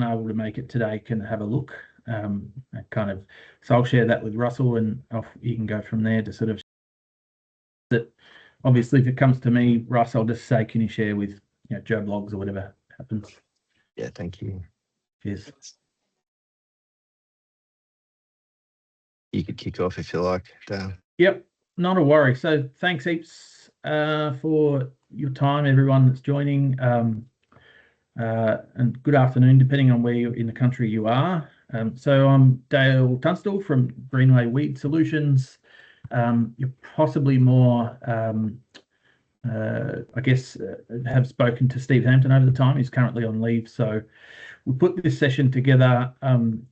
unable to make it today can have a look. So I'll share that with Russell, and you can go from there to sort of that. Obviously, if it comes to me, Russ, I'll just say, can you share with Joe Blogs or whatever happens? Yeah, thank you. Cheers. You could kick off if you like, Dale. Yep, not a worry. So thanks heaps for your time, everyone that's joining, and good afternoon, depending on where in the country you are. So I'm Dale Tunstall from Greenway Weed Solutions. You're possibly more, I guess, have spoken to Steve Hampton over the time. He's currently on leave, so we put this session together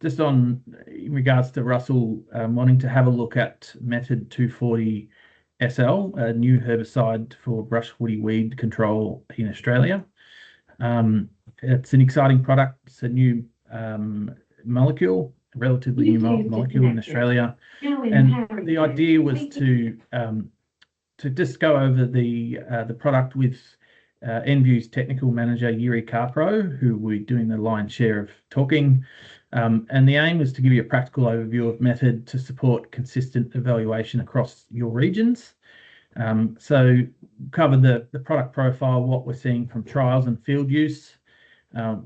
just in regards to Russell wanting to have a look at Method 240 SL, a new herbicide for BrushWoody weed control in Australia. It's an exciting product. It's a new molecule, a relatively new molecule in Australia. And the idea was to just go over the product with Envu's technical manager, Yuri Carpro, who we're doing the lion's share of talking. And the aim was to give you a practical overview of Method to support consistent evaluation across your regions. So cover the product profile, what we're seeing from trials and field use,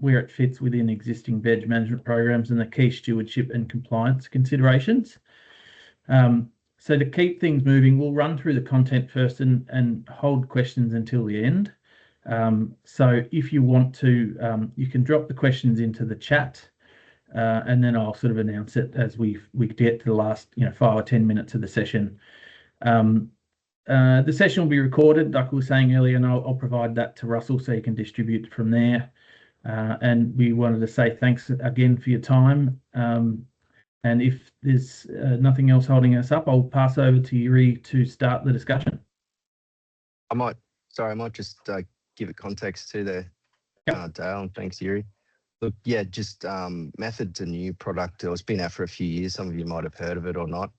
where it fits within existing veg management programs, and the key stewardship and compliance considerations. So to keep things moving, we'll run through the content first and hold questions until the end. So if you want to, you can drop the questions into the chat, and then I'll sort of announce it as we get to the last 5 or 10 minutes of the session. The session will be recorded, like we were saying earlier, and I'll provide that to Russell so you can distribute from there. And we wanted to say thanks again for your time. And if there's nothing else holding us up, I'll pass over to Yuri to start the discussion. I might just give it context to the Dale, and thanks, Yuri. Look, yeah, just Method's a new product. It's been out for a few years. Some of you might have heard of it or not.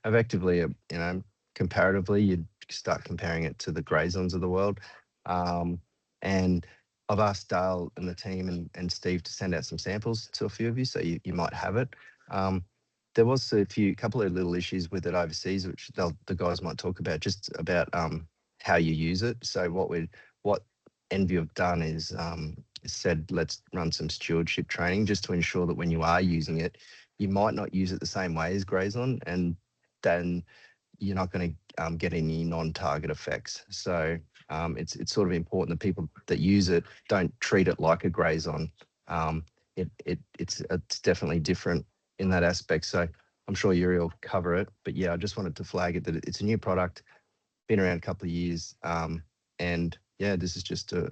Effectively, comparatively, you'd start comparing it to the Grazons of the world. And I've asked Dale and the team and Steve to send out some samples to a few of you, so you might have it. There was a couple of little issues with it overseas, which the guys might talk about, just about how you use it. So what Envu have done is said, let's run some stewardship training just to ensure that when you are using it, you might not use it the same way as Grazon, and then you're not going to get any non-target effects. So it's sort of important that people that use it don't treat it like a Grazon. It's definitely different in that aspect. So I'm sure Yuri will cover it. But yeah, I just wanted to flag it that it's a new product, been around a couple of years. And yeah, this is just a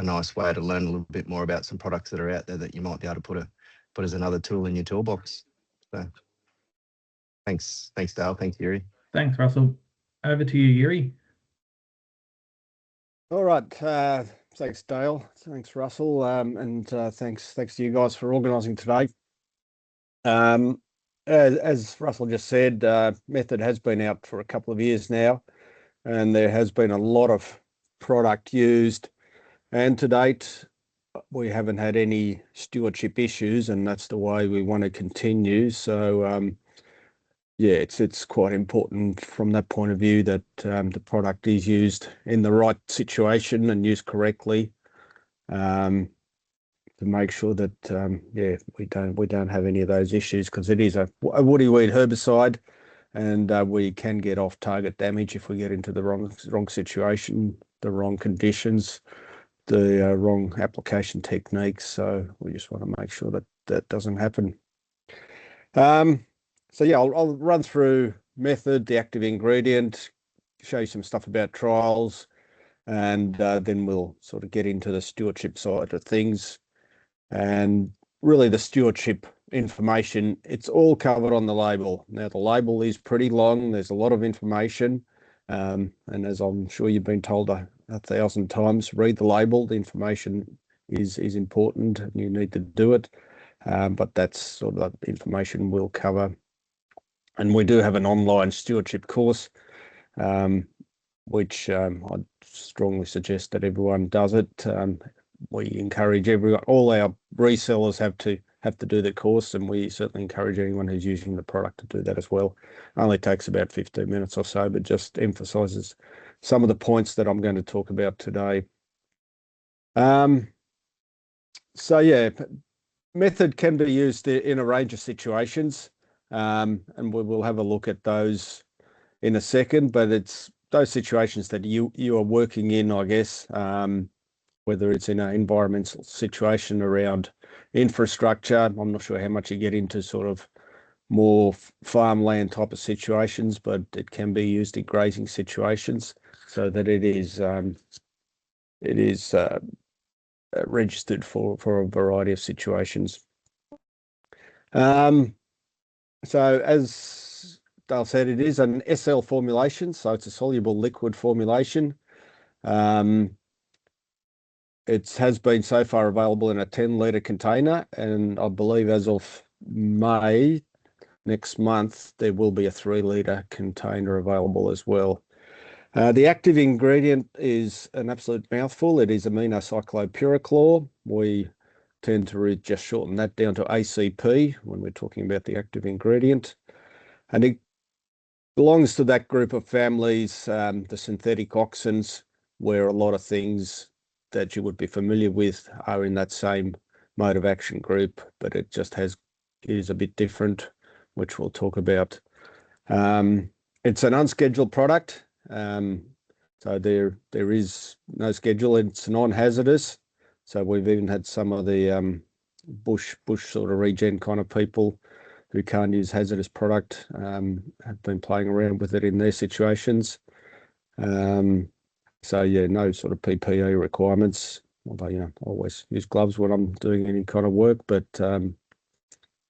nice way to learn a little bit more about some products that are out there that you might be able to put as another tool in your toolbox. So thanks Dale. Thanks, Yuri. Thanks, Russell. Over to you, Yuri. All right. Thanks, Dale. Thanks, Russell. And thanks to you guys for organising today. As Russell just said, Method has been out for a couple of years now, and there has been a lot of product used. And to date, we haven't had any stewardship issues, and that's the way we want to continue. So, yeah, it's quite important from that point of view that the product is used in the right situation and used correctly, to make sure that we don't have any of those issues, because it is a woody weed herbicide, and we can get off target damage if we get into the wrong situation, the wrong conditions, the wrong application techniques. So we just want to make sure that that doesn't happen. So yeah, I'll run through Method, the active ingredient, show you some stuff about trials, and then we'll sort of get into the stewardship side of things. And really the stewardship information, it's all covered on the label. Now the label is pretty long, there's a lot of information, and as I'm sure you've been told 1,000 times, read the label. The information is important and you need to do it, but that's sort of the information we'll cover. And we do have an online stewardship course, which I'd strongly suggest that everyone does it. We encourage all our resellers have to do the course, and we certainly encourage anyone who's using the product to do that as well. Only takes about 15 minutes or so, but just emphasizes some of the points that I'm going to talk about today. So yeah, method can be used in a range of situations, and we will have a look at those in a second, but it's those situations that you are working in, I guess, whether it's in an environmental situation around infrastructure. I'm not sure how much you get into sort of more farmland type of situations, but it can be used in grazing situations, so that it is registered for a variety of situations. So as Dale said, it is an SL formulation, so it's a soluble liquid formulation. It has been so far available in a 10-litre container, and I believe as of May next month, there will be a 3-litre container available as well. The active ingredient is an absolute mouthful. It is aminocyclopyrachlor. We tend to just shorten that down to ACP when we're talking about the active ingredient. And it belongs to that group of families, the synthetic auxins, where a lot of things that you would be familiar with are in that same mode of action group, but it is a bit different, which we'll talk about. It's an unscheduled product, so there is no schedule. It's non-hazardous, so we've even had some of the bush sort of regen kind of people who can't use hazardous product have been playing around with it in their situations. So yeah, no sort of PPE requirements, although, you know, I always use gloves when I'm doing any kind of work, but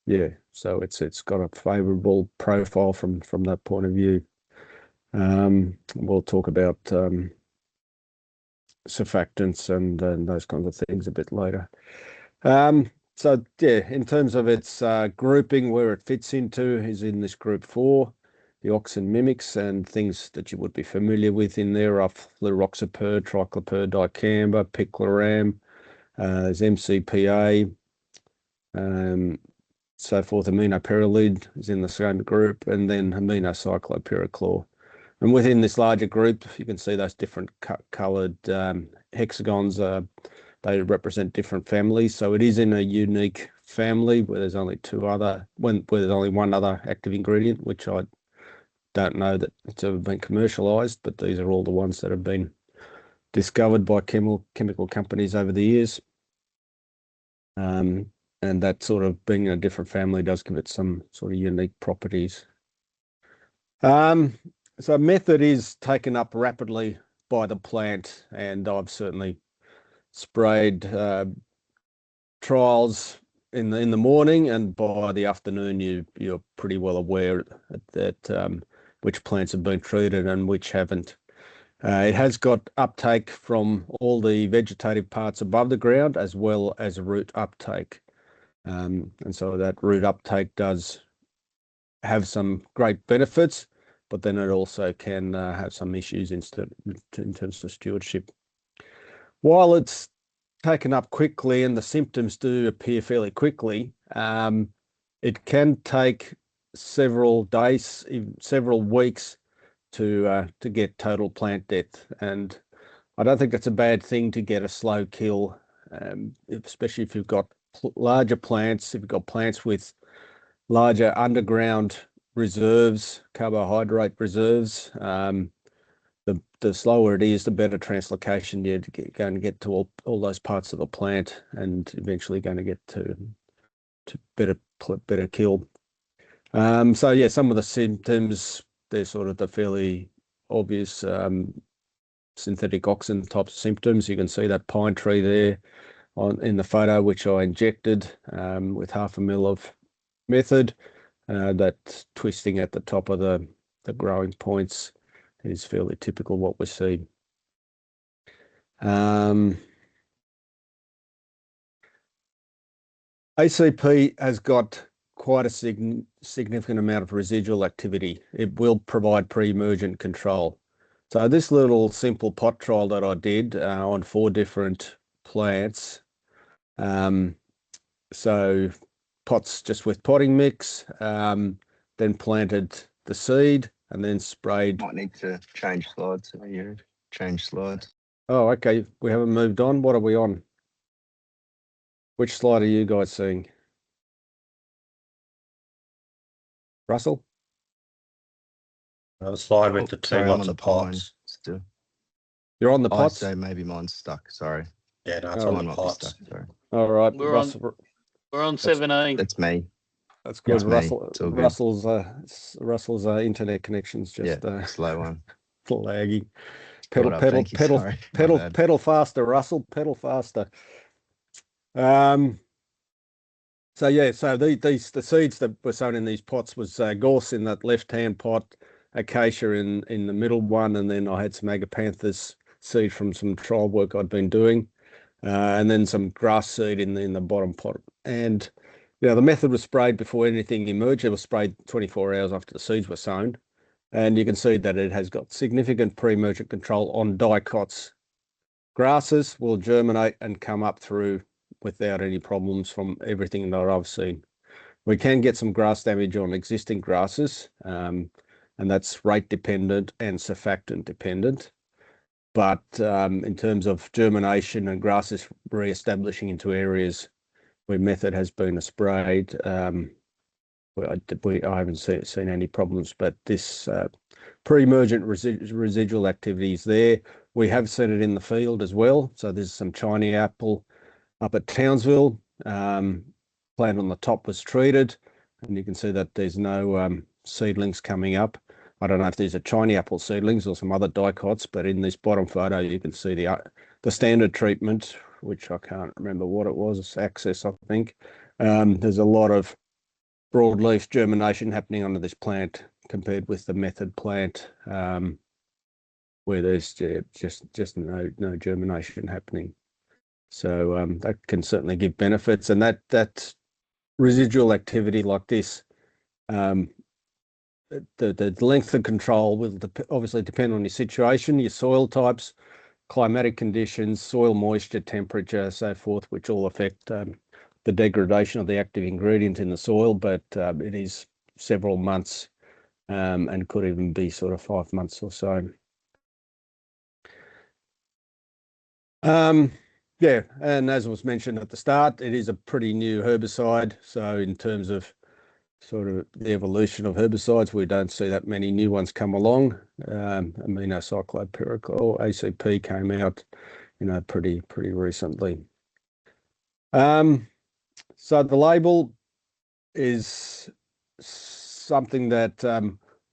yeah, so it's got a favorable profile from that point of view. We'll talk about surfactants and those kinds of things a bit later. So yeah, in terms of its grouping, where it fits into is in this group 4, the auxin mimics, and things that you would be familiar with in there are fluroxypyr, triclopyr, dicamba, picloram, there's MCPA, so forth. Aminopyrrolide is in the same group, and then aminocyclopyrachlor. And within this larger group, you can see those different coloured hexagons. They represent different families. So it is in a unique family where there's only where there's only one other active ingredient, which I don't know that it's ever been commercialised, but these are all the ones that have been discovered by chemical companies over the years. And that sort of being in a different family does give it some sort of unique properties. So method is taken up rapidly by the plant, and I've certainly sprayed trials in the morning, and by the afternoon you're pretty well aware that which plants have been treated and which haven't. It has got uptake from all the vegetative parts above the ground, as well as root uptake, and so that root uptake does have some great benefits, but then it also can have some issues in terms of stewardship. While it's taken up quickly and the symptoms do appear fairly quickly, it can take several days, even several weeks to get total plant death. And I don't think that's a bad thing to get a slow kill, especially if you've got larger plants, if you've got plants with larger underground reserves, carbohydrate reserves. The slower it is, the better translocation you're going to get to all those parts of the plant, and eventually going to get to better kill. So yeah, some of the symptoms, they're sort of the fairly obvious synthetic auxin type symptoms. You can see that pine tree there in the photo, which I injected with 0.5 ml of method. That twisting at the top of the growing points is fairly typical what we see. ACP has got quite a significant amount of residual activity. It will provide pre-emergent control. So this little simple pot trial that I did on 4 different plants, So pots just with potting mix, then planted the seed and then sprayed. Might need to change slides. So you change slides. Oh, okay. We haven't moved on. What are we on? Which slide are you guys seeing? Russell? The slide with the two Sorry, I'm lots on of the pine pots. still. You're on the Oh, pots? so maybe mine's stuck. Sorry. Yeah, no, it's Oh, on Mine the might be pots. stuck. Sorry. All right. We're Russell, We're on 17. That's me. that's good. It's me. Russell, It's all good. Russell's internet connection's just Slow one. laggy. Right up, thank you. Sorry, my bad. Pedal faster, Russell. Pedal faster. So yeah, so the seeds that were sown in these pots was gorse in that left-hand pot, acacia in the middle one, and then I had some agapanthus seed from some trial work I'd been doing, and then some grass seed in the bottom pot. And the method was sprayed before anything emerged. It was sprayed 24 hours after the seeds were sown, and you can see that it has got significant pre-emergent control on dicots. Grasses will germinate and come up through without any problems from everything that I've seen. We can get some grass damage on existing grasses, and that's rate dependent and surfactant dependent. But in terms of germination and grasses re-establishing into areas where method has been sprayed, I haven't seen any problems, but this pre-emergent residual activity is there. We have seen it in the field as well. So there's some Chinese apple up at Townsville. Plant on the top was treated, and you can see that there's no seedlings coming up. I don't know if these are Chinese apple seedlings or some other dicots, but in this bottom photo, you can see the standard treatment, which I can't remember what it was, Access, I think. There's a lot of broadleaf germination happening under this plant compared with the method plant, where there's just no germination happening. So that can certainly give benefits, and that residual activity like this, the length of control will obviously depend on your situation, your soil types, climatic conditions, soil moisture, temperature, so forth, which all affect the degradation of the active ingredient in the soil. But it is several months, and could even be sort of 5 months or so. Yeah, and as was mentioned at the start, it is a pretty new herbicide. So in terms of sort of the evolution of herbicides, we don't see that many new ones come along. Aminocyclopyrrolol, ACP, came out, pretty recently. So the label is something that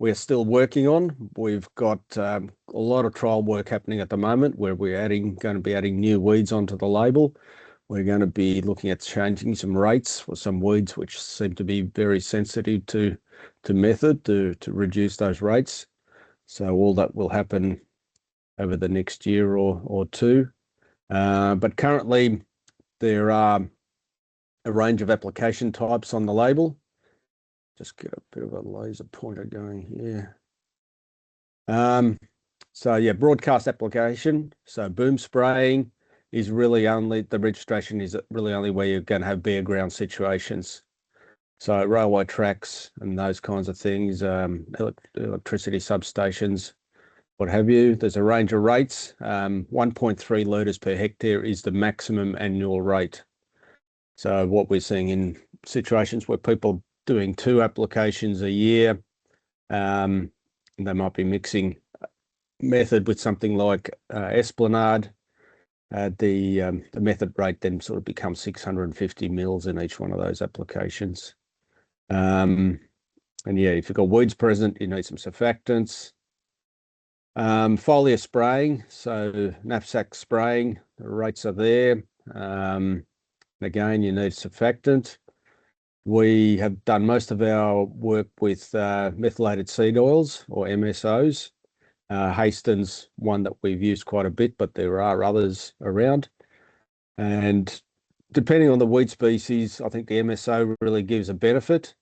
we're still working on. We've got a lot of trial work happening at the moment where we're going to be adding new weeds onto the label. We're going to be looking at changing some rates for some weeds which seem to be very sensitive to method to reduce those rates. So all that will happen over the next year or two. But currently there are a range of application types on the label. Just get a bit of a laser pointer going here. So yeah, broadcast application. So boom spraying is really only, the registration is really only where you're going to have bare ground situations. So railway tracks and those kinds of things, electricity substations, what have you. There's a range of rates. 1.3 litres per hectare is the maximum annual rate. So what we're seeing in situations where people doing 2 applications a year, they might be mixing method with something like Esplanade. The method rate then sort of becomes 650 mils in each one of those applications. And yeah, if you've got weeds present, you need some surfactants. Foliar spraying, so knapsack spraying, the rates are there. Again, you need surfactant. We have done most of our work with methylated seed oils or MSOs. Hastings, one that we've used quite a bit, but there are others around. And depending on the weed species, I think the MSO really gives a benefit.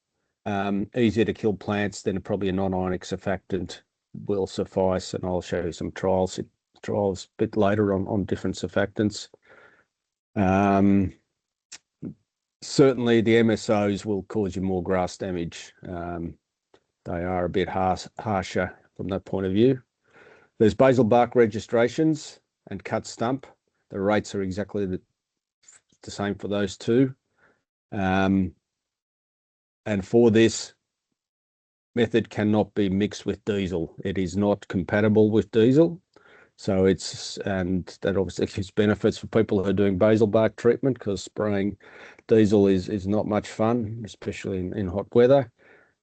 Easier to kill plants than probably a non-ionic surfactant will suffice. And I'll show you some trials a bit later on different surfactants. certainly the MSOs will cause you more grass damage. They are a bit harsher from that point of view. There's basal bark registrations and cut stump. The rates are exactly the same for those two. And for this method cannot be mixed with diesel. It is not compatible with diesel. So and that obviously gives benefits for people who are doing basal bark treatment, because spraying diesel is not much fun, especially in hot weather.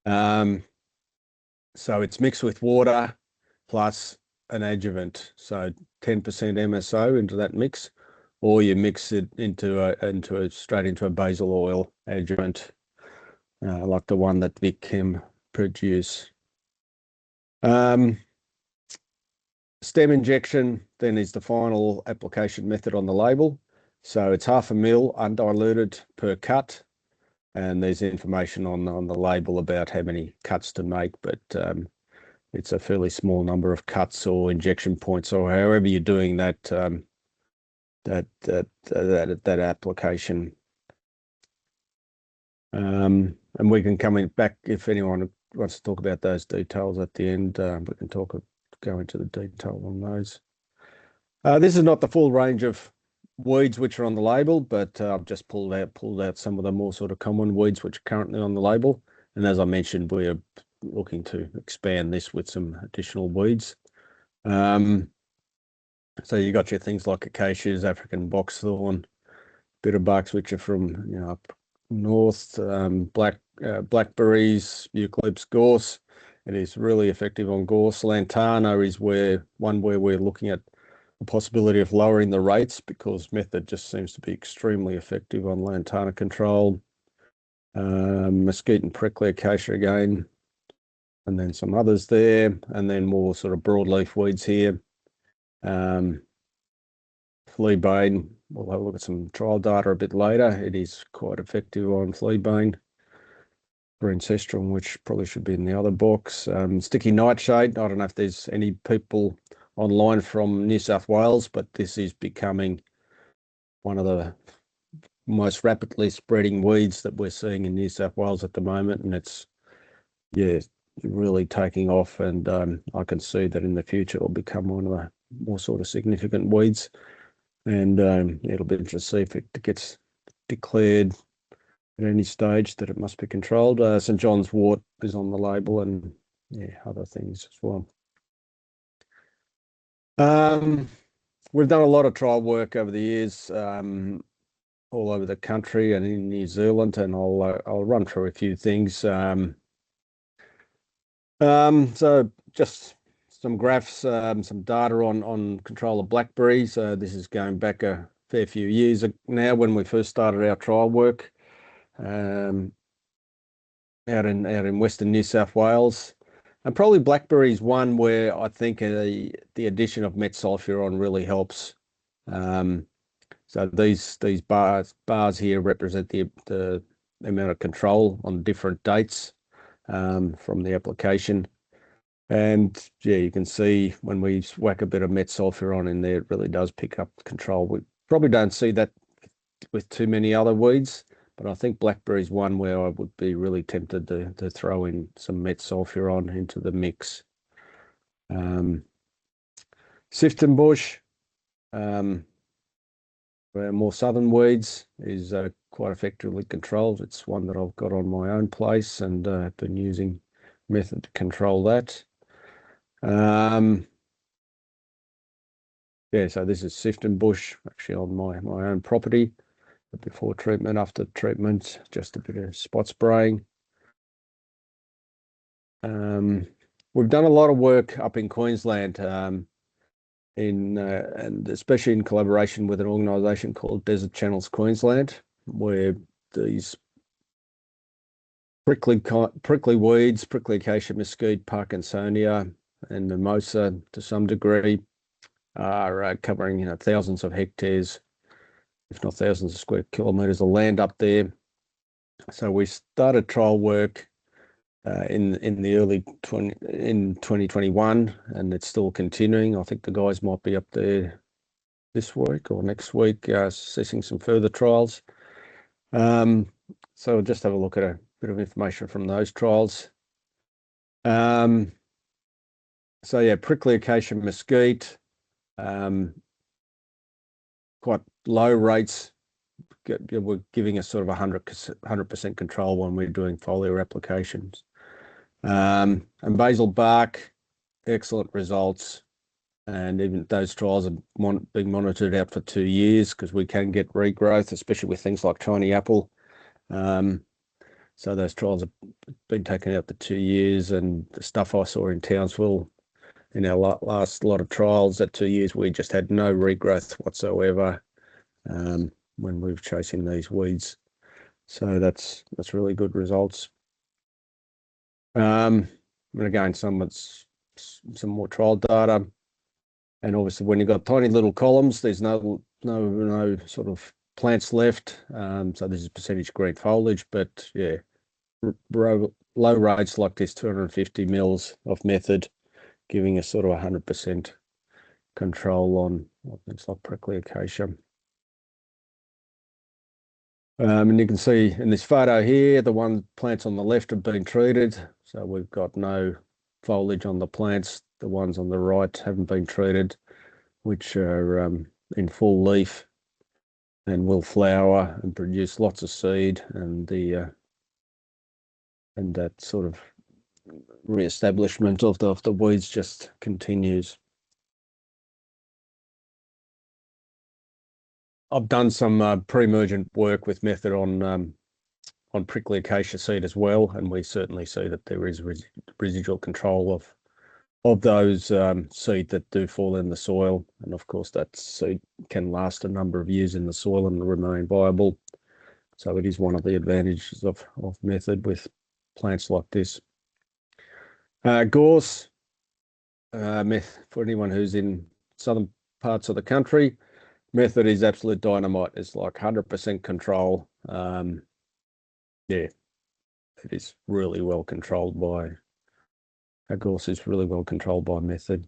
So it's mixed with water plus an adjuvant. So 10% MSO into that mix, or you mix it straight into a basal oil adjuvant, like the one that Vic Chem produce. Stem injection then is the final application method on the label. So it's 0.5 ml undiluted per cut, and there's information on the label about how many cuts to make, but it's a fairly small number of cuts or injection points, or however you're doing that application. And we can come back if anyone wants to talk about those details at the end. We can go into the detail on those. This is not the full range of weeds which are on the label, but I've just pulled out some of the more sort of common weeds which are currently on the label. And as I mentioned, we are looking to expand this with some additional weeds. So you got your things like acacias, African boxthorn, bitterbucks, which are from up north, blackberries, eucalyptus, gorse. It is really effective on gorse. Lantana is one where we're looking at the possibility of lowering the rates, because method just seems to be extremely effective on lantana control. Mesquite and prickly acacia again, and then some others there, and then more sort of broadleaf weeds here. Fleabane, we'll have a look at some trial data a bit later. It is quite effective on fleabane. Green cestrum, which probably should be in the other box. Sticky nightshade, I don't know if there's any people online from New South Wales, but this is becoming one of the most rapidly spreading weeds that we're seeing in New South Wales at the moment, and it's really taking off, and I can see that in the future it will become one of the more sort of significant weeds, and it'll be interesting to see if it gets declared at any stage that it must be controlled. St. John's wort is on the label, and other things as well. We've done a lot of trial work over the years, all over the country and in New Zealand, and I'll run through a few things. So just some graphs, some data on control of blackberries. This is going back a fair few years now, when we first started our trial work out in Western New South Wales. And probably blackberry is one where I think the addition of metsulfuron really helps. So these bars here represent the amount of control on different dates from the application. And you can see when we whack a bit of metsulfuron in there, it really does pick up control. We probably don't see that with too many other weeds, but I think blackberry is one where I would be really tempted to throw in some metsulfuron into the mix. Sifton bush, where more southern weeds, is quite effectively controlled. It's one that I've got on my own place, and been using method to control that. So this is Sifton bush, actually on my own property. Before treatment, after treatment, just a bit of spot spraying. We've done a lot of work up in Queensland, and especially in collaboration with an organisation called Desert Channels Queensland, where these prickly weeds, prickly acacia, mesquite, parkinsonia, and mimosa to some degree are covering thousands of hectares, if not thousands of square kilometres of land up there. So we started trial work in 2021, and it's still continuing. I think the guys might be up there this week or next week assessing some further trials. So we'll just have a look at a bit of information from those trials. So yeah, prickly acacia mesquite, quite low rates. We're giving us sort of 100% control when we're doing foliar applications. And basil bark, excellent results. And even those trials are being monitored out for 2 years because we can get regrowth, especially with things like Chinese apple. So those trials have been taken out for 2 years, and the stuff I saw in Townsville in our last lot of trials at 2 years, we just had no regrowth whatsoever when we were chasing these weeds. So that's really good results. And again, some more trial data. And obviously, when you've got tiny little columns, there's no sort of plants left. So this is percentage green foliage, but yeah, low rates like this, 250 mils of method, giving us sort of 100% control on things like prickly acacia. And you can see in this photo here, the plants on the left have been treated. So we've got no foliage on the plants. The ones on the right haven't been treated, which are in full leaf and will flower and produce lots of seed, and that sort of re-establishment of the weeds just continues. I've done some pre-emergent work with method on prickly acacia seed as well, and we certainly see that there is residual control of those seed that do fall in the soil, and of course that seed can last a number of years in the soil and remain viable. So it is one of the advantages of method with plants like this. Gorse, for anyone who's in southern parts of the country, method is absolute dynamite. It's like 100% control. Yeah, it is really well controlled by, gorse is really well controlled by method.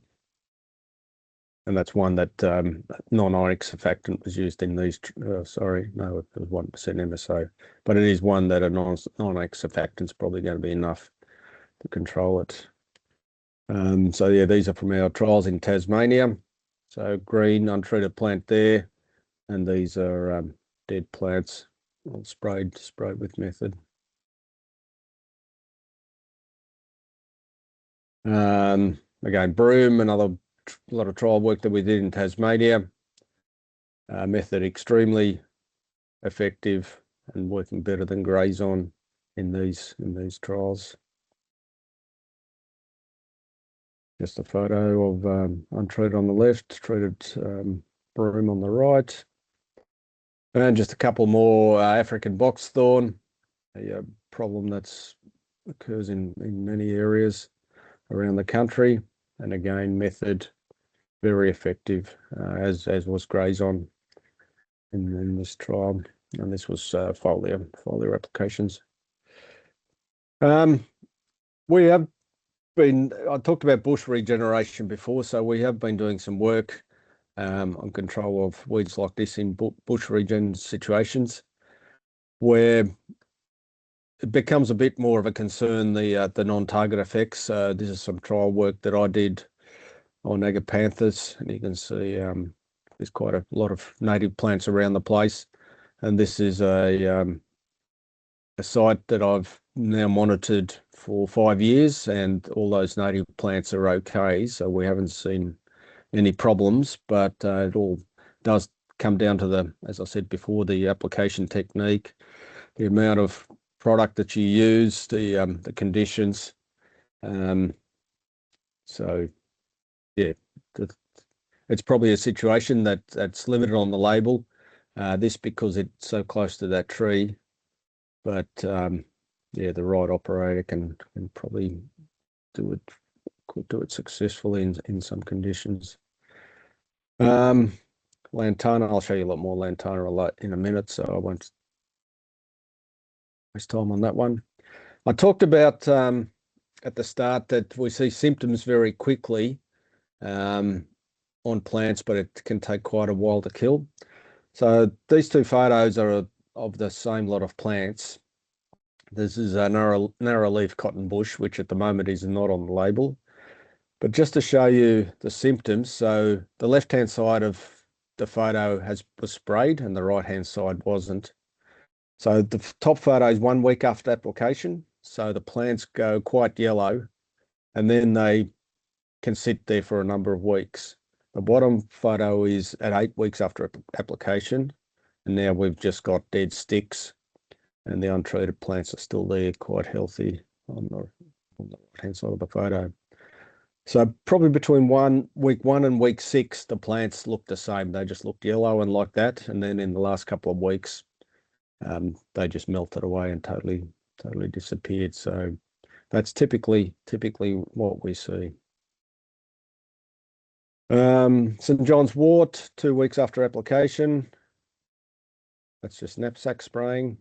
And that's one that non-ionic surfactant was used in these, sorry, no, it was 1% MSO, but it is one that a non-ionic surfactant is probably going to be enough to control it. So yeah, these are from our trials in Tasmania. So green untreated plant there, and these are dead plants, all sprayed with method. Again, broom, another lot of trial work that we did in Tasmania. Method extremely effective and working better than Grazon in these trials. Just a photo of untreated on the left, treated broom on the right. And just a couple more African box thorn, a problem that occurs in many areas around the country. And again, method very effective, as was Grazon in this trial. And this was foliar applications. We have been, I talked about bush regeneration before, so we have been doing some work on control of weeds like this in bush regen situations, where it becomes a bit more of a concern, the non-target effects. This is some trial work that I did on agapanthus, and you can see there's quite a lot of native plants around the place, and this is a site that I've now monitored for 5 years, and all those native plants are okay, so we haven't seen any problems, but it all does come down to as I said before, the application technique, the amount of product that you use, the conditions. So yeah, it's probably a situation that's limited on the label, this because it's so close to that tree, but yeah, the right operator can probably could do it successfully in some conditions. Lantana, I'll show you a lot more Lantana in a minute, so I won't waste time on that one. I talked about at the start that we see symptoms very quickly on plants, but it can take quite a while to kill. So these two photos are of the same lot of plants. This is a narrow leaf cotton bush, which at the moment is not on the label. But just to show you the symptoms, so the left-hand side of the photo was sprayed and the right-hand side wasn't. So the top photo is 1 week after application. So the plants go quite yellow and then they can sit there for a number of weeks. The bottom photo is at 8 weeks after application. And now we've just got dead sticks and the untreated plants are still there, quite healthy on the right-hand side of the photo. So probably between week 1 and week 6, the plants looked the same. They just looked yellow and like that. And then in the last couple of weeks, they just melted away and totally disappeared. So that's typically what we see. St. John's wort, 2 weeks after application. That's just knapsack spraying.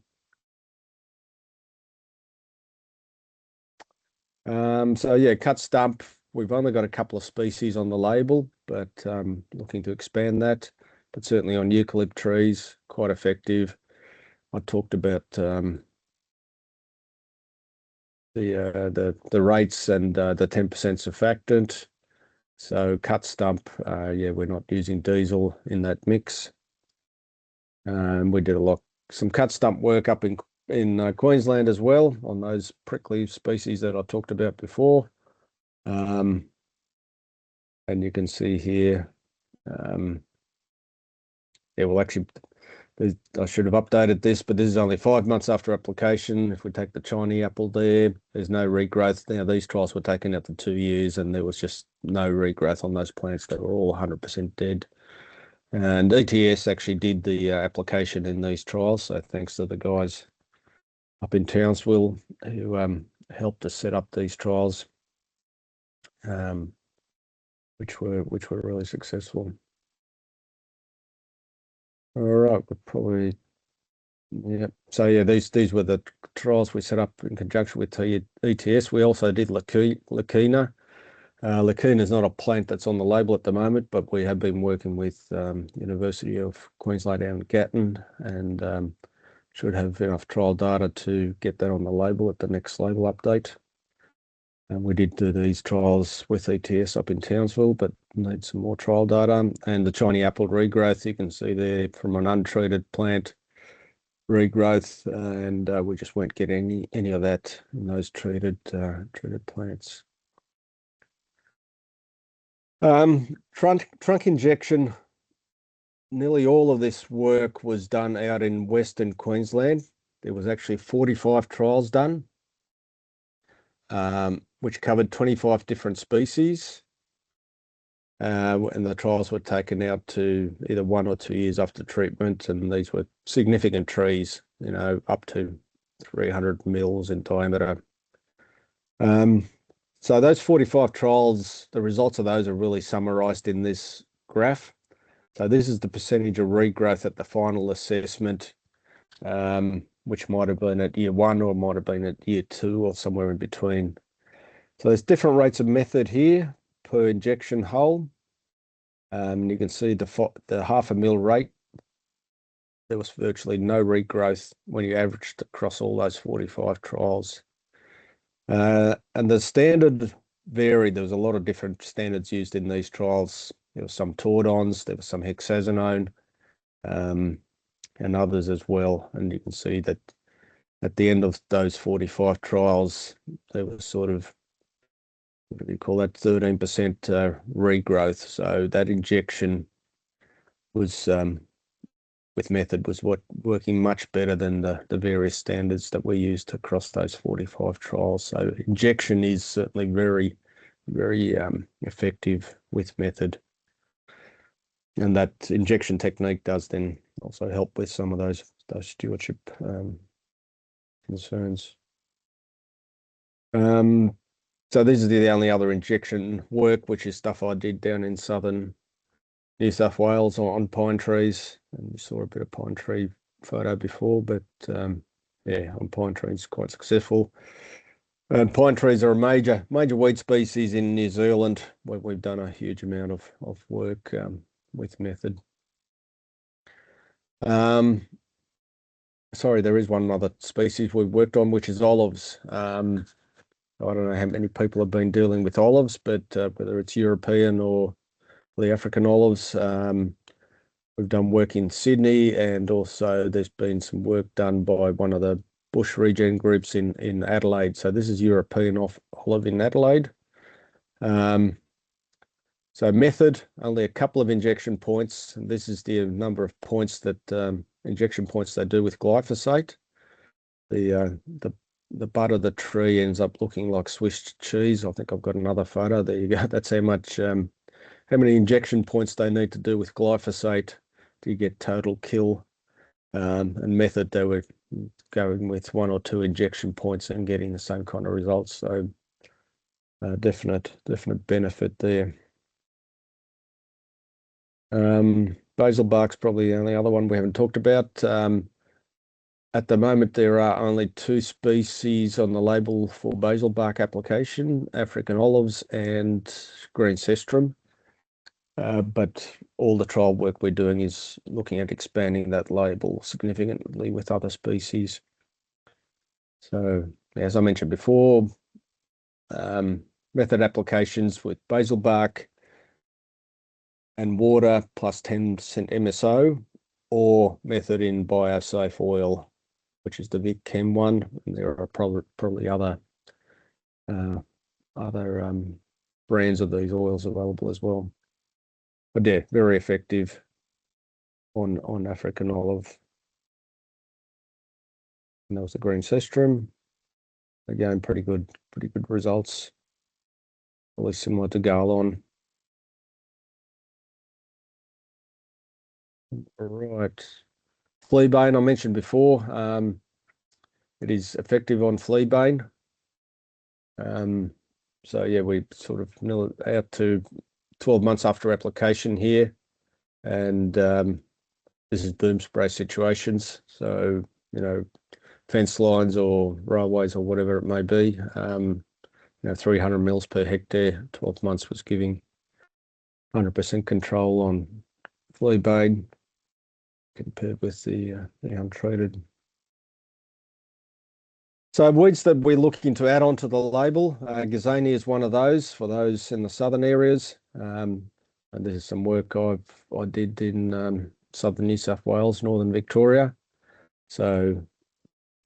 So yeah, cut stump. We've only got a couple of species on the label, but looking to expand that. But certainly on eucalypt trees, quite effective. I talked about the rates and the 10% surfactant. So cut stump, yeah, we're not using diesel in that mix. We did some cut stump work up in Queensland as well on those prickly species that I talked about before. And you can see here, yeah, well, actually, I should have updated this, but this is only 5 months after application. If we take the Chinese apple there's no regrowth. Now, these trials were taken after 2 years and there was just no regrowth on those plants. They were all 100% dead. And ETS actually did the application in these trials. So thanks to the guys up in Townsville who helped us set up these trials, which were really successful. All right, we're probably, yeah. So yeah, these were the trials we set up in conjunction with ETS. We also did Lacuna. Lacuna is not a plant that's on the label at the moment, but we have been working with University of Queensland down in Gatton and should have enough trial data to get that on the label at the next label update. And we did do these trials with ETS up in Townsville, but need some more trial data. And the Chinese apple regrowth, you can see there from an untreated plant regrowth, and we just won't get any of that in those treated plants. Trunk injection. Nearly all of this work was done out in Western Queensland. There was actually 45 trials done, which covered 25 different species. And the trials were taken out to either 1 or 2 years after treatment. And these were significant trees, you know, up to 300 mils in diameter. So those 45 trials, the results of those are really summarized in this graph. So this is the percentage of regrowth at the final assessment, which might have been at year 1 or might have been at year 2 or somewhere in between. So there's different rates of method here per injection hole. You can see the 0.5 mil rate. There was virtually no regrowth when you averaged across all those 45 trials. And the standard varied. There was a lot of different standards used in these trials. There were some tordons, there was some hexazinone, and others as well. And you can see that at the end of those 45 trials, there was sort of, what do you call that, 13% regrowth. So that injection was, with method, was working much better than the various standards that we used across those 45 trials. So injection is certainly very, very effective with method. And that injection technique does then also help with some of those stewardship concerns. So this is the only other injection work, which is stuff I did down in southern New South Wales on pine trees. And you saw a bit of pine tree photo before, but yeah, on pine trees, quite successful. And pine trees are a major weed species in New Zealand, where we've done a huge amount of work with method. sorry, there is one other species we've worked on, which is olives. I don't know how many people have been dealing with olives, but whether it's European or the African olives, we've done work in Sydney, and also there's been some work done by one of the bush regen groups in Adelaide. So this is European olive in Adelaide. So method, only a couple of injection points. And this is the number of points that injection points they do with glyphosate. The bud of the tree ends up looking like Swiss cheese. I think I've got another photo. There you go. That's how much, how many injection points they need to do with glyphosate to get total kill. And method, they were going with 1 or 2 injection points and getting the same kind of results. So definite benefit there. Basil bark's probably the only other one we haven't talked about. At the moment, there are only 2 species on the label for basil bark application, African olives and green cestrum. But all the trial work we're doing is looking at expanding that label significantly with other species. So, as I mentioned before, method applications with basil bark and water plus 10% MSO, or method in biosafe oil, which is the Vic Chem one. And there are probably other brands of these oils available as well. But yeah, very effective on African olive. And that was the green cestrum. Again, pretty good results. Probably similar to Garlon. All right. Fleabane, I mentioned before. It is effective on fleabane. So yeah, we sort of mill it out to 12 months after application here. And this is boom spray situations. So, you know, fence lines or railways or whatever it may be. 300 mils per hectare, 12 months was giving 100% control on fleabane compared with the untreated. So weeds that we're looking to add onto the label, Gazania is one of those for those in the southern areas. And this is some work I did in southern New South Wales, northern Victoria. So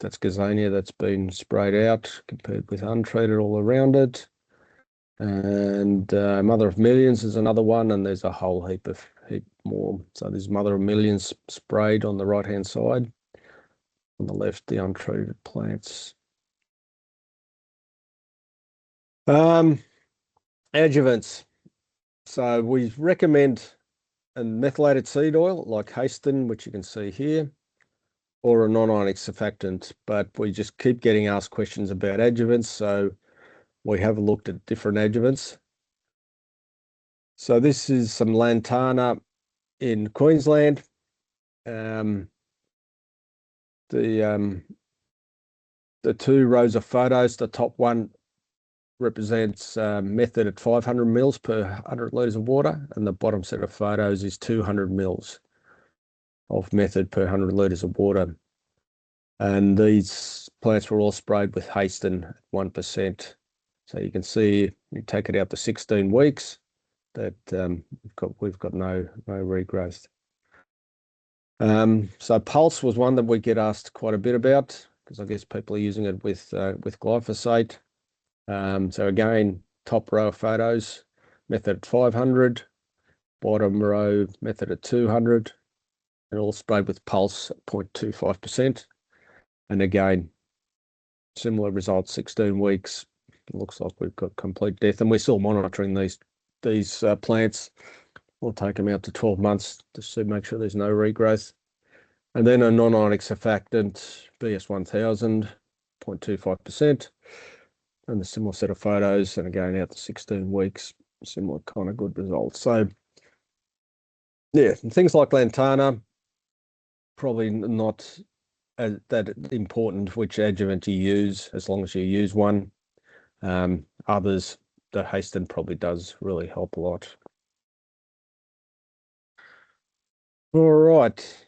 that's Gazania that's been sprayed out compared with untreated all around it. And Mother of Millions is another one, and there's a whole heap more. So there's Mother of Millions sprayed on the right-hand side. On the left, the untreated plants. Adjuvants. So we recommend a methylated seed oil like Hasten, which you can see here, or a non-ionic surfactant, but we just keep getting asked questions about adjuvants, so we have looked at different adjuvants. So this is some Lantana in Queensland. The 2 rows of photos, the top one represents method at 500 mils per 100 litres of water, and the bottom set of photos is 200 mils of method per 100 litres of water. And these plants were all sprayed with Hasten at 1%. So you can see, you take it out to 16 weeks, that we've got no regrowth. So Pulse was one that we get asked quite a bit about, because I guess people are using it with glyphosate. So again, top row of photos, method at 500, bottom row method at 200, and all sprayed with Pulse at 0.25%. And again, similar results, 16 weeks. It looks like we've got complete death, and we're still monitoring these plants. We'll take them out to 12 months just to make sure there's no regrowth. And then a non-ionic surfactant, BS1000, 0.25%. And a similar set of photos, and again out to 16 weeks, similar kind of good results. So yeah, and things like Lantana, probably not that important which adjuvant you use, as long as you use one. Others, the Hasten probably does really help a lot. All right.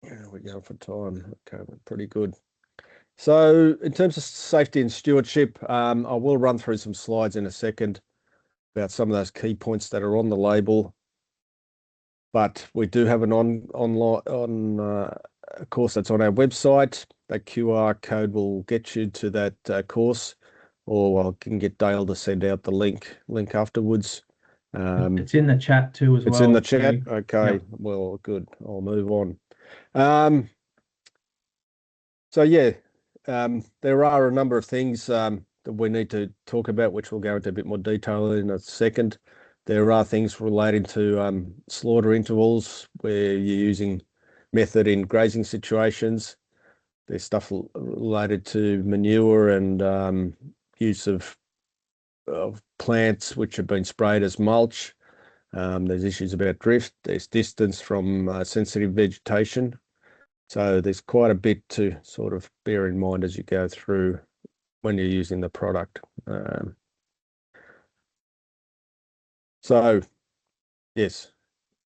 How are we going for time? Okay, we're pretty good. So in terms of safety and stewardship, I will run through some slides in a second about some of those key points that are on the label. But we do have an online course that's on our website. That QR code will get you to that course, or I can get Dale to send out the link afterwards. It's in the chat too as well. It's in the chat. Yuri. Okay, Yep. well, good. I'll move on. So yeah, there are a number of things that we need to talk about, which we'll go into a bit more detail in a second. There are things relating to slaughter intervals where you're using method in grazing situations. There's stuff related to manure and use of plants which have been sprayed as mulch. There's issues about drift. There's distance from sensitive vegetation. So there's quite a bit to sort of bear in mind as you go through when you're using the product. So yes,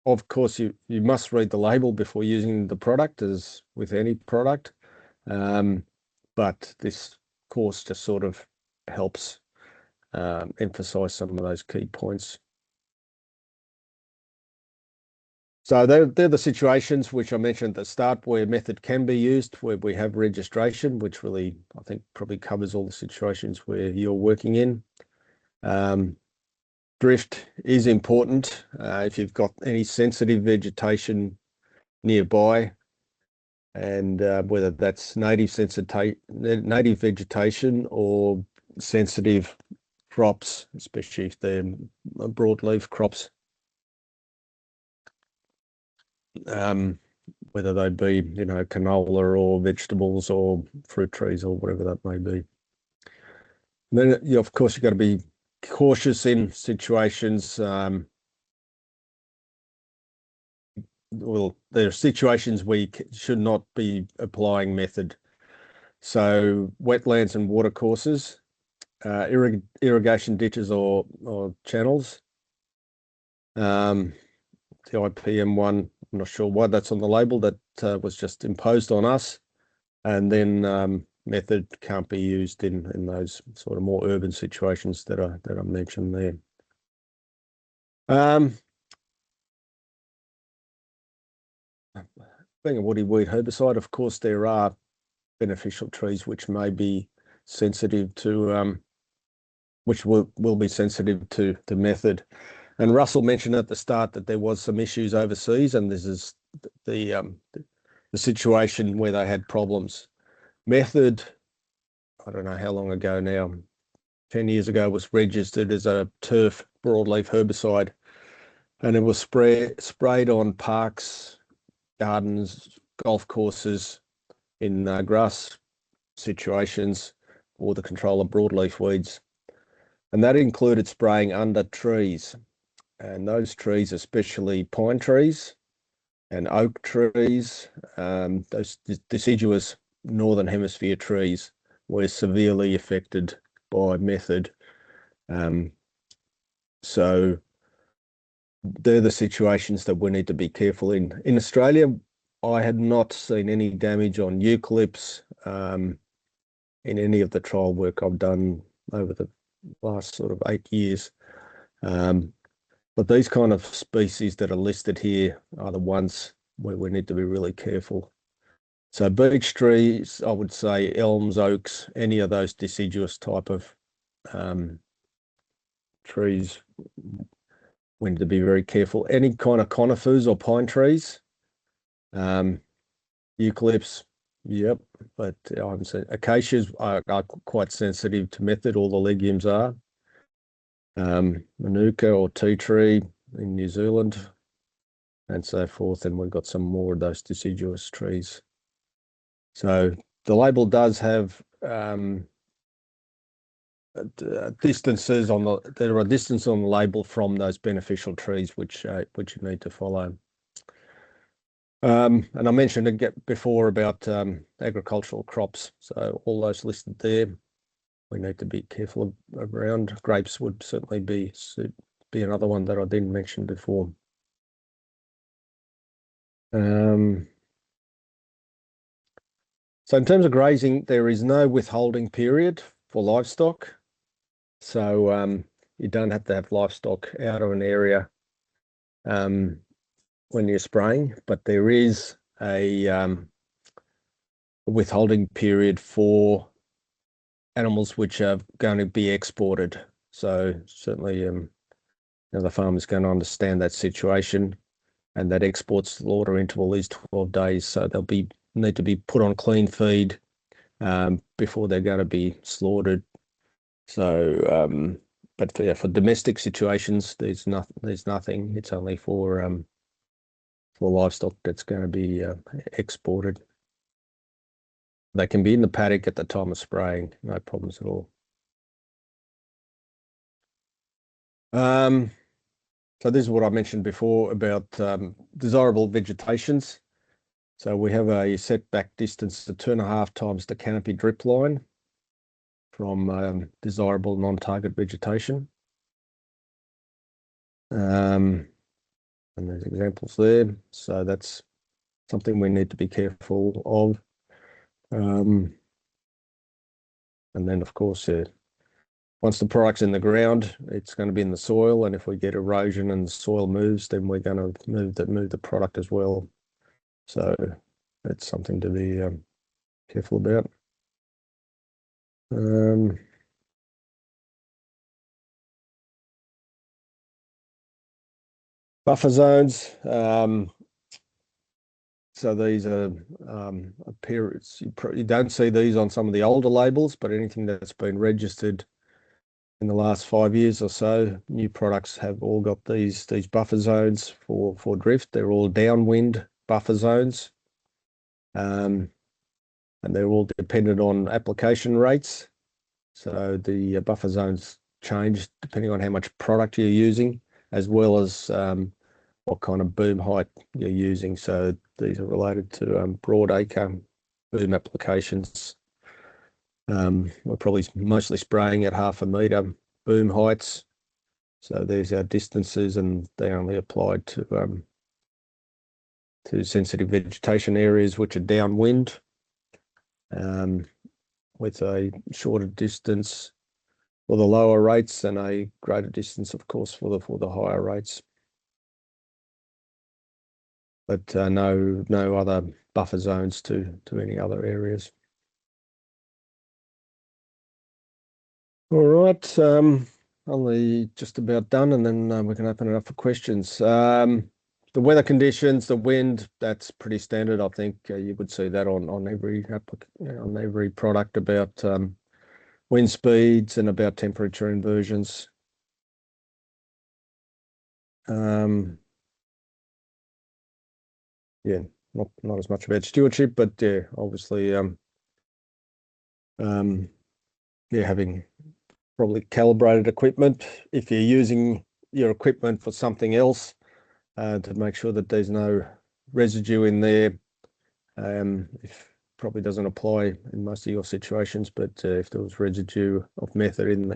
of course, you must read the label before using the product, as with any product. But this course just sort of helps emphasize some of those key points. So they're the situations which I mentioned at the start where method can be used, where we have registration, which really, I think, probably covers all the situations where you're working in. Drift is important. If you've got any sensitive vegetation nearby, and whether that's native vegetation or sensitive crops, especially if they're broadleaf crops, whether they be, canola or vegetables or fruit trees or whatever that may be. And then, of course, you've got to be cautious in situations. Well, there are situations where you should not be applying method. So wetlands and watercourses, irrigation ditches or channels. The IPM one, I'm not sure why that's on the label. That was just imposed on us. And then method can't be used in those sort of more urban situations that I mentioned there. Being a woody weed herbicide, of course, there are beneficial trees which may be sensitive to, which will be sensitive to the method. And Russell mentioned at the start that there was some issues overseas, and this is the situation where they had problems. Method, I don't know how long ago now, 10 years ago, was registered as a turf broadleaf herbicide, and it was sprayed on parks, gardens, golf courses, in grass situations for the control of broadleaf weeds. And that included spraying under trees. And those trees, especially pine trees and oak trees, those deciduous northern hemisphere trees, were severely affected by method. So they're the situations that we need to be careful in. In Australia, I had not seen any damage on eucalypts in any of the trial work I've done over the last sort of 8 years. But these kind of species that are listed here are the ones where we need to be really careful. So beech trees, I would say elms, oaks, any of those deciduous type of trees, we need to be very careful. Any kind of conifers or pine trees, eucalypts, yep, but I'm saying acacias are quite sensitive to method. All the legumes are. Manuka or tea tree in New Zealand, and so forth. And we've got some more of those deciduous trees. So the label does have distances on the. There are distances on the label from those beneficial trees, which you need to follow. And I mentioned again before about agricultural crops. So all those listed there, we need to be careful around. Grapes would certainly be another one that I didn't mention before. So in terms of grazing, there is no withholding period for livestock. So you don't have to have livestock out of an area when you're spraying, but there is a withholding period for animals which are going to be exported. So certainly the farmer's going to understand that situation, and that export slaughter interval is 12 days. So they'll need to be put on clean feed before they're going to be slaughtered. So, but for domestic situations, there's nothing. It's only for livestock that's going to be exported. They can be in the paddock at the time of spraying, no problems at all. So this is what I mentioned before about desirable vegetations. So we have a setback distance of 2.5 times the canopy drip line from desirable non-target vegetation. And there's examples there. So that's something we need to be careful of. And then, of course, once the product's in the ground, it's going to be in the soil. And if we get erosion and the soil moves, then we're going to move the product as well. So that's something to be careful about. Buffer zones. So these are you don't see these on some of the older labels, but anything that's been registered in the last 5 years or so, new products have all got these buffer zones for drift. They're all downwind buffer zones, and they're all dependent on application rates. So the buffer zones change depending on how much product you're using, as well as what kind of boom height you're using. So these are related to broad acre boom applications. We're probably mostly spraying at 0.5 metre boom heights. So there's our distances, and they only apply to sensitive vegetation areas which are downwind, with a shorter distance for the lower rates and a greater distance, of course, for the higher rates. But no other buffer zones to any other areas. All right, only just about done, and then we can open it up for questions. The weather conditions, the wind, that's pretty standard. I think you would see that on every product about wind speeds and about temperature inversions. Yeah, not as much about stewardship, but yeah, obviously, having probably calibrated equipment if you're using your equipment for something else, to make sure that there's no residue in there. If probably doesn't apply in most of your situations, but if there was residue of method in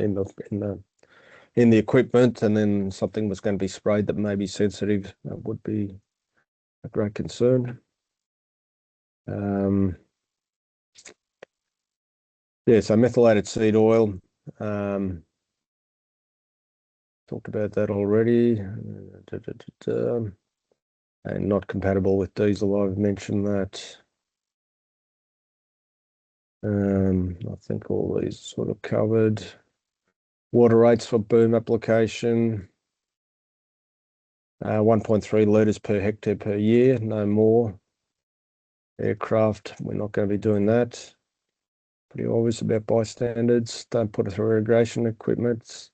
the equipment, and then something was going to be sprayed that may be sensitive, that would be a great concern. Yeah, so methylated seed oil. Talked about that already. And not compatible with diesel, I've mentioned that. I think all these sort of covered. Water rates for boom application. 1.3 litres per hectare per year, no more. Aircraft, we're not going to be doing that. Pretty obvious about bystanders. Don't put it through irrigation equipment.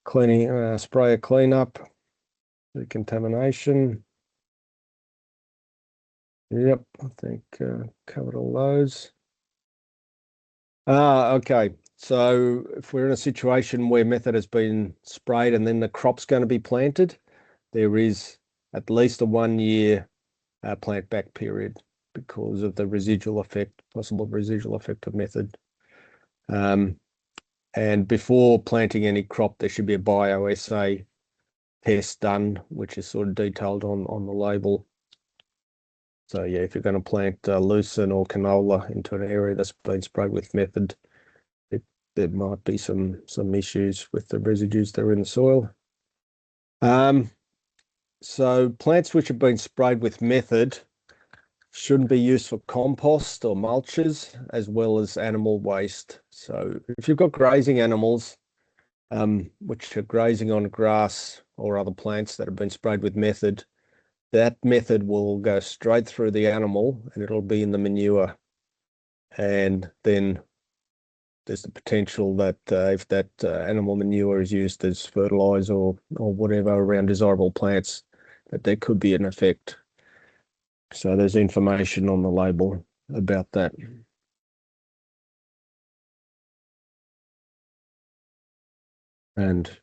Cleaning, sprayer cleanup, decontamination. Yep, I think covered all those. Okay. So if we're in a situation where method has been sprayed and then the crop's going to be planted, there is at least a 1 year plant back period because of the residual effect, possible residual effect of method. And before planting any crop, there should be a bioassay test done, which is sort of detailed on the label. So yeah, if you're going to plant lucerne or canola into an area that's been sprayed with method, there might be some issues with the residues that are in the soil. So plants which have been sprayed with method shouldn't be used for compost or mulches, as well as animal waste. So if you've got grazing animals, which are grazing on grass or other plants that have been sprayed with method, that method will go straight through the animal and it'll be in the manure. And then there's the potential that if that animal manure is used as fertilizer or whatever around desirable plants, that there could be an effect. So there's information on the label about that. And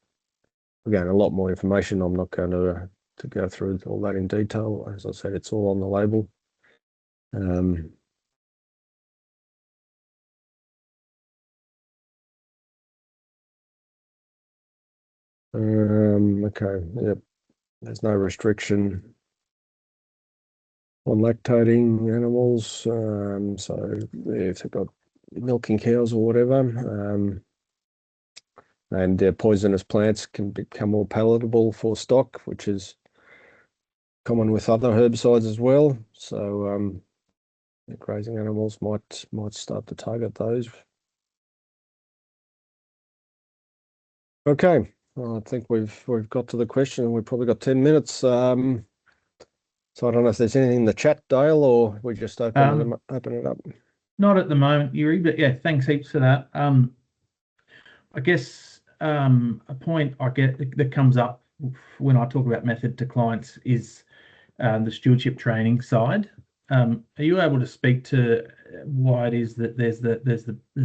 again, a lot more information. I'm not going to go through all that in detail. As I said, it's all on the label. Okay, yep. There's no restriction on lactating animals. So if they've got milking cows or whatever, and poisonous plants can become more palatable for stock, which is common with other herbicides as well. So the grazing animals might start to target those. Okay, well, I think we've got to the question. We've probably got 10 minutes. So I don't know if there's anything in the chat, Dale, or we just open it up. Not at the moment, Yuri, but yeah, thanks heaps for that. I guess a point I get that comes up when I talk about method to clients is the stewardship training side. Are you able to speak to why it is that there's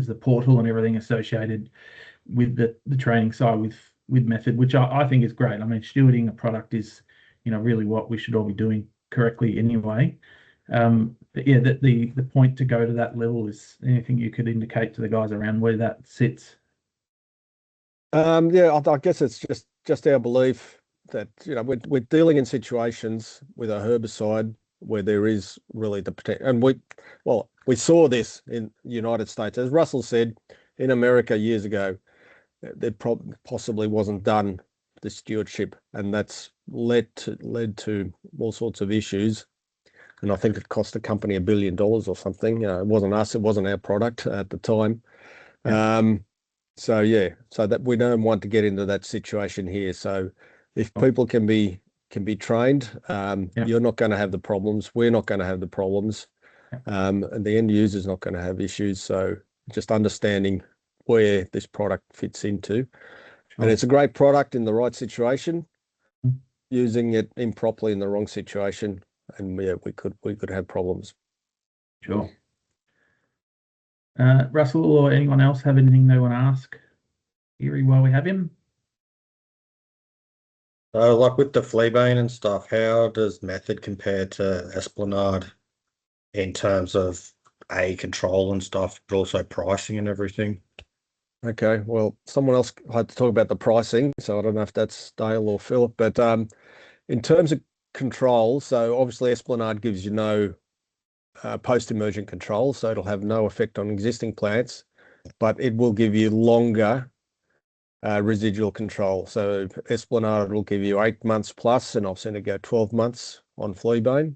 the portal and everything associated with the training side with method, which I think is great. I mean, stewarding a product is, really what we should all be doing correctly anyway. But yeah, the point to go to that level is anything you could indicate to the guys around where that sits. Yeah, I guess it's just our belief that we're dealing in situations with a herbicide where there is really the potential, and we saw this in the United States, as Russell said, in America years ago. There possibly wasn't done the stewardship, and that's led to all sorts of issues. And I think it cost the company $1 billion or something. It wasn't us; it wasn't our product at the time. Yeah. So that we don't want to get into that situation here. So if people can be trained, you're not going to have the problems. We're not going to have the problems, and the end user is not going to have issues. So just understanding where this product fits into, and it's a great product in the right situation. Using it improperly in the wrong situation, and we could have problems. Sure. Russell or anyone else have anything they want to ask Erie while we have him? Like with the fleabane and stuff, how does method compare to Esplanade in terms of control and stuff, but also pricing and everything? Okay, well, someone else had to talk about the pricing, so I don't know if that's Dale or Philip, but in terms of control, so obviously Esplanade gives you no post-emergent control, so it'll have no effect on existing plants, but it will give you longer residual control. So Esplanade will give you 8 months plus, and I've seen it go 12 months on fleabane.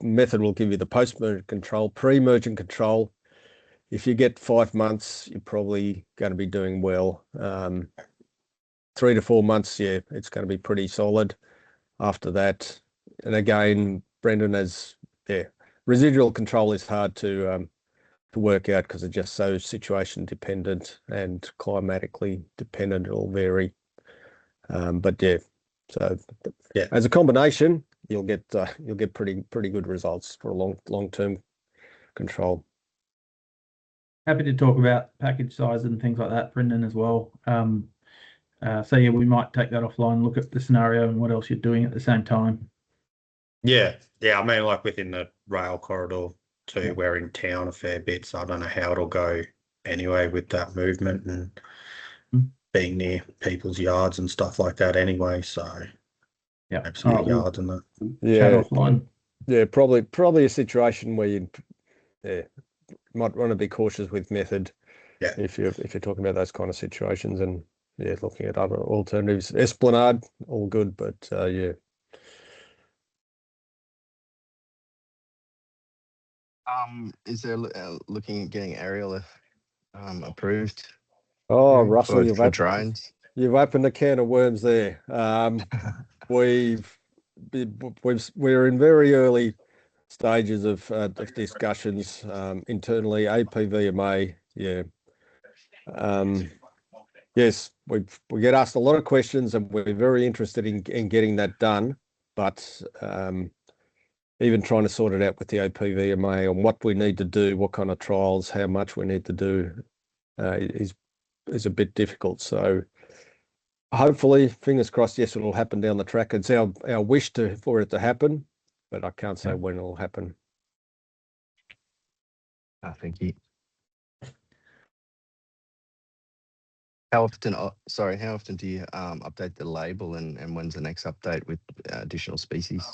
Method will give you the post-emergent control. Pre-emergent control, if you get 5 months, you're probably going to be doing well. 3 to 4 months, yeah, it's going to be pretty solid. After that, and again, Brendan, residual control is hard to work out because it's just so situation dependent and climatically dependent. It'll vary, but yeah. So yeah, as a combination, you'll get pretty good results for a long-term control. Happy to talk about package size and things like that, Brendan, as well. So yeah, we might take that offline, look at the scenario and what else you're doing at the same time. Yeah. I mean, like within the rail corridor too, we're in town a fair bit, so I don't know how it'll go anyway with that movement and being near people's yards and stuff like that anyway. So Yeah. absolute All right, we'll yards and that. chat Yeah, offline. yeah, probably a situation where you might want to be cautious with method. Yeah. If you're talking about those kind of situations, and yeah, looking at other alternatives. Esplanade, all good, but yeah. Is there looking at getting aerial approved Oh, Yuri, Russell, for drones? you've opened a can of worms there. We're in very early stages of discussions internally. APVMA, yeah. Yes, we get asked a lot of questions, and we're very interested in getting that done. But even trying to sort it out with the APVMA on what we need to do, what kind of trials, how much we need to do, is a bit difficult. So hopefully, fingers crossed, yes, it'll happen down the track. It's our wish for it to happen, but I can't say when it'll happen. Thank you. How often do you update the label, and when's the next update with additional species?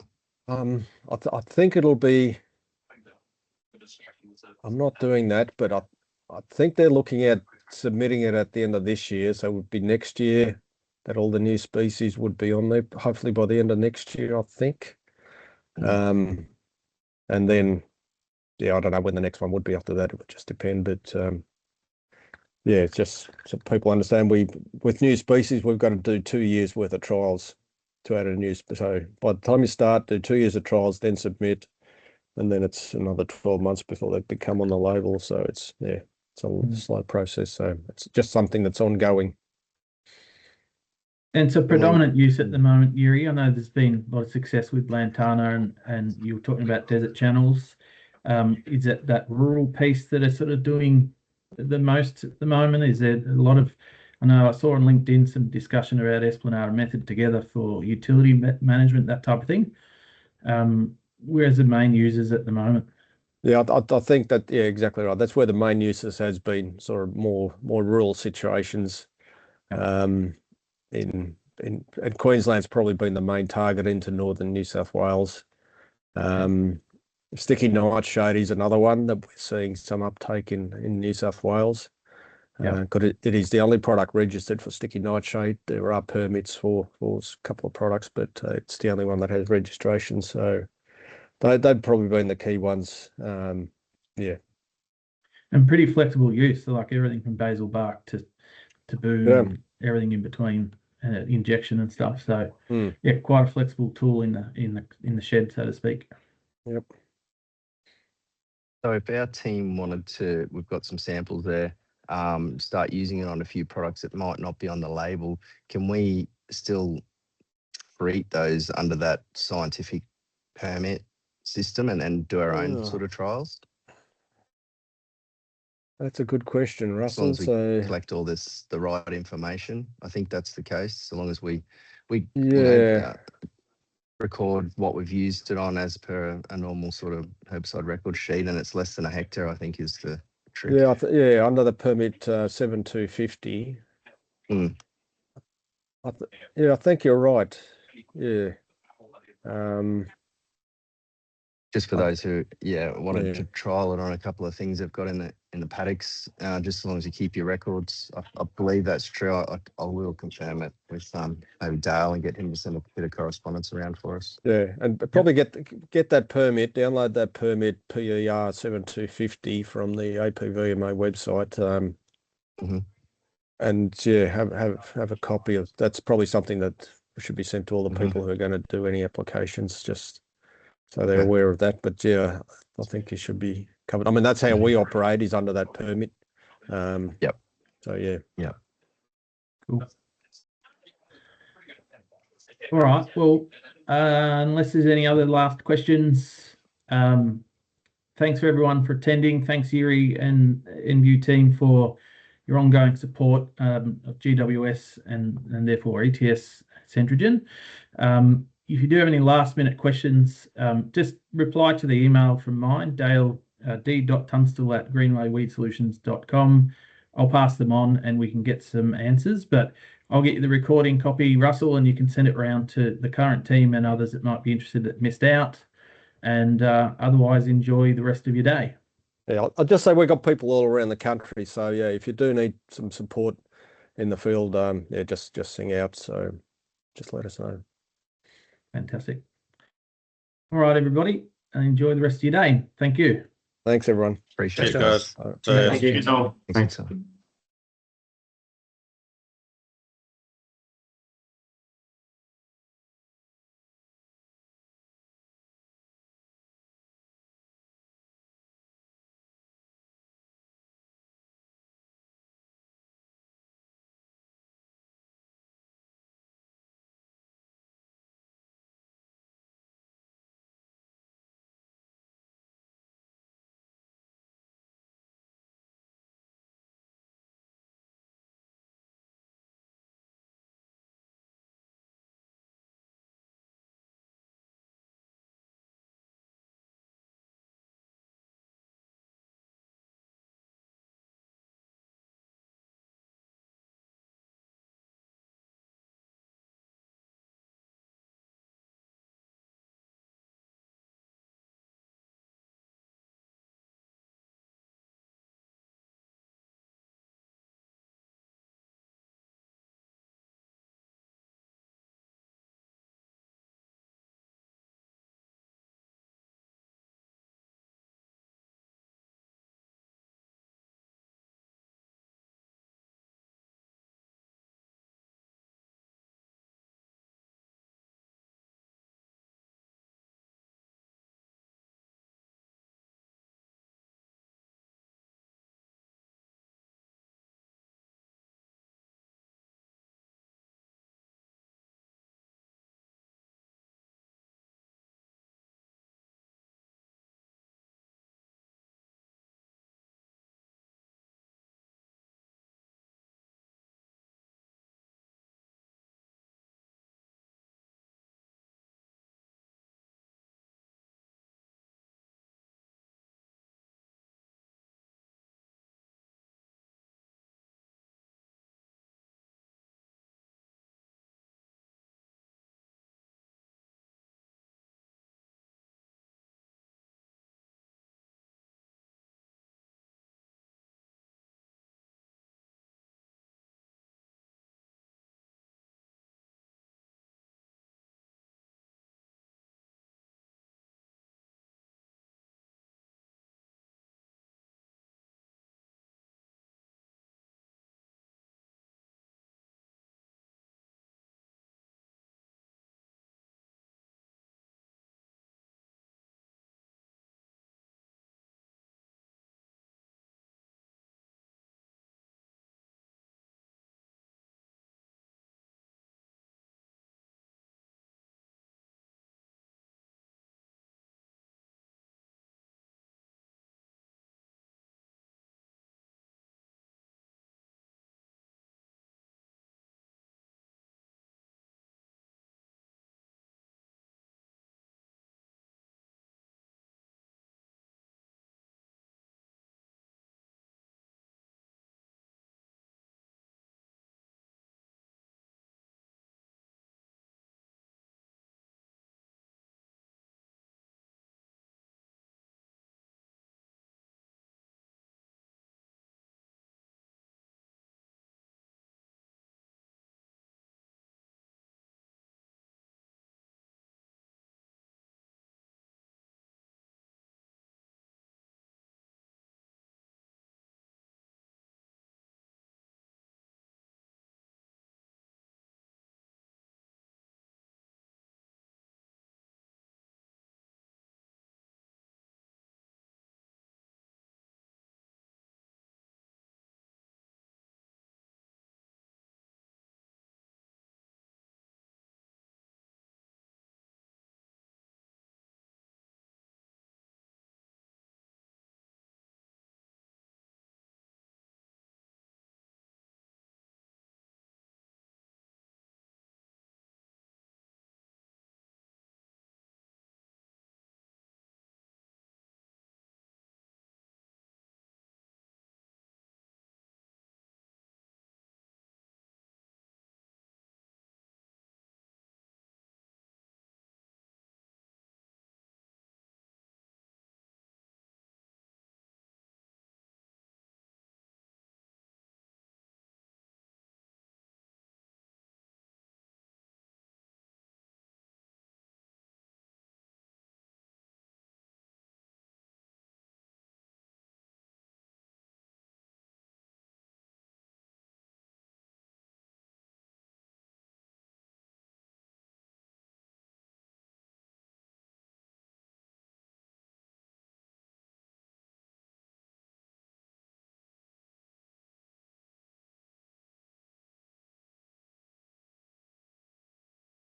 I think it'll be. I'm not doing that, but I think they're looking at submitting it at the end of this year, so it would be next year that all the new species would be on there. Hopefully by the end of next year, I think. And then, yeah, I don't know when the next one would be after that. It would just depend, but yeah, it's just so people understand. With new species, we've got to do 2 years worth of trials to add a new. So by the time you start, do 2 years of trials, then submit, and then it's another 12 months before they become on the label. So it's a slow process. So it's just something that's ongoing. And it's a predominant use at the moment, Yuri. I know there's been a lot of success with Lantana, and you were talking about desert channels. Is it that rural piece that are sort of doing the most at the moment? Is there a lot of, I know I saw on LinkedIn some discussion about Esplanade and Method together for utility management, that type of thing. Where's the main users at the moment? Yeah, I think that, yeah, exactly right. That's where the main uses has been, sort of more rural situations. In Queensland's probably been the main target into northern New South Wales. Sticky nightshade is another one that we're seeing some uptake in New South Wales. Because it is the only product registered for sticky nightshade. There are permits for a couple of products, but it's the only one that has registration. So they've probably been the key ones. Yeah. And pretty flexible use, so like everything from basil bark to boom, everything in between, injection and stuff. So yeah, quite a flexible tool in the shed, so to speak. Yep. So if our team wanted to, we've got some samples there, start using it on a few products that might not be on the label, can we still treat those under that scientific permit system and do our own sort of trials? That's a good question, Russell. As long as we collect all the right information, I think that's the case. So long as we record what we've used it on as per a normal sort of herbicide record sheet, and it's less than a hectare, I think is the trick. Yeah, under the permit 7250. I think you're right. Yeah. Just for those who wanted to trial it on a couple of things they've got in the paddocks, just as long as you keep your records. I believe that's true. I will confirm it with maybe Dale and get him to send a bit of correspondence around for us. Yeah, and probably get that permit, download that permit PER 7250 from the APVMA website. And yeah, have a copy of. That's probably something that should be sent to all the people who are going to do any applications, just so they're aware of that. But yeah, I think it should be covered. I mean, that's how we operate, is under that permit. So yeah. Yeah. Cool. All right. Well, unless there's any other last questions, thanks for everyone for attending. Thanks, Yuri and Envu team, for your ongoing support of GWS and therefore ETS Centrogen. If you do have any last minute questions, just reply to the email from mine, Dale, d.tunstall@greenwayweedsolutions.com. I'll pass them on and we can get some answers. But I'll get you the recording copy, Russell, and you can send it around to the current team and others that might be interested that missed out. And otherwise, enjoy the rest of your day. Yeah, I'll just say we've got people all around the country. So yeah, if you do need some support in the field, yeah, just sing out. So just let us know. Fantastic. All right, everybody, and enjoy the rest of your day. Thank you. Thanks, everyone. Appreciate it, Cheers, guys. guys. All right. See ya. Thank you. Thanks.